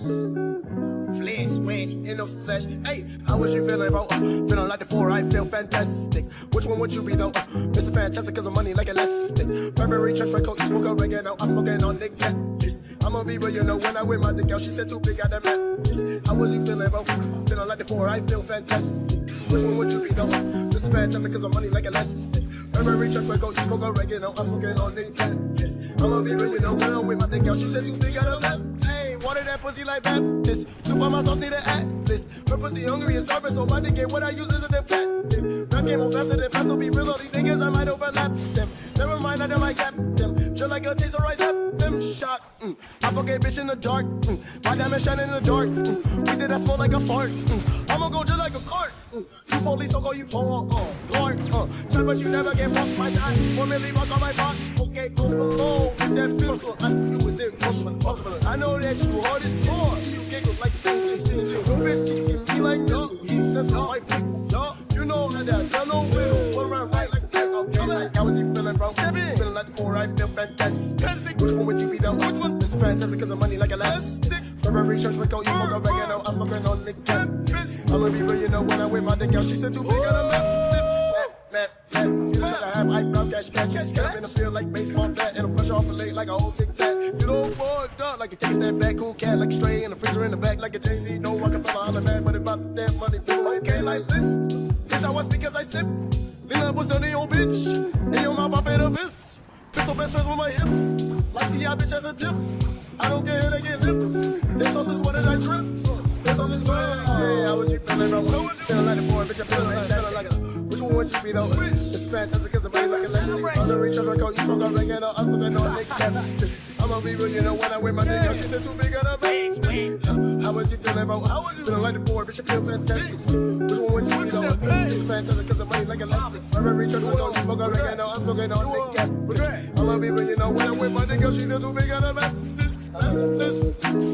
Flesh, sweat in the flesh. Hey, how was you feeling, bro? Feeling like the four, I feel fantastic. Which one would you be, though? Mr. Fantastic, cause of money like elastic. Burberry, church, red coat, you smoke oregano. I'm smoking on the cat. I'ma be real, you know, when I with my dick out, she said too big, I done met. How was you feeling, bro? Feeling like the four, I feel fantastic. Which one would you be, though? Mr. Fantastic, cause of money like elastic. Burberry, church, red coat, you smoke oregano. I'm smoking on the cat. I'ma be real, you know, when I with my dick out, she said too big, I done met. Hey, water that pussy like Baptist. Two for my sauce, see the atlas. Her pussy hungry and starving, so my dick get what I use is a damn cat. Rap game on faster than fast, so be real, all these niggas, I might overlap them. Never mind, I don't like cap them. Just like a taste of rice, up them shot. I fuck a bitch in the dark. My diamond shining in the dark. We did that smell like a fart. I'ma go just like a cart. You police, so call you Paul. Lord, try but you never get fucked my time. 1 million rock on my pot. Okay, post below with that pistol. I see you was there, possible. I know that you hard as core. See you giggle like the same shit. Your bitch, she can be like yo. He says so like people, yo. You know that, tell no riddle. Put around right like that. Okay, like how was you feeling, bro? Feeling like the four, I feel fantastic. Which one would you be, though? Which one? This is fantastic, cause of money like elastic. Burberry, church, red coat, you smoke oregano. I'm smoking on the cat. I'ma be real, you know, when I with my dick out, she said too big, I done met. You said I have eyebrow, catch. Get up in the field like baseball bat, and a brush off a leg like a old tic-tac. You don't afford duck, like you take a step back, cool cat, like a stray in the freezer in the back, like a Jay-Z. No, I can feel a holler back, but about the damn money, people okay like this. This how I speak as I sip. Lean up what's on the old bitch. In your mouth, I fade a fist. Pistol best friends with my hip. Like see, I bitch as a tip. I don't care who they get lip. This sauce is what did I drip? This sauce is what hey, how was you feeling, bro? Feeling like a boy, bitch, I'm feeling like a which one would you be, though? It's fantastic, cause the money's like a legend. I'm the reach of a coat, you smoke oregano. I'm looking on Nick Cap. I'ma be real, you know, when I wear my nigga, she said too big on the base. How was you feeling, bro? Feeling like the boy, bitch, I feel fantastic. Which one would you be, though? It's fantastic, cause the money's like a legend. I'm the reach of a coat, you smoke oregano. I'm smoking on Nick Cap. I'ma be real, you know, when I wear my nigga, she said too big on the base.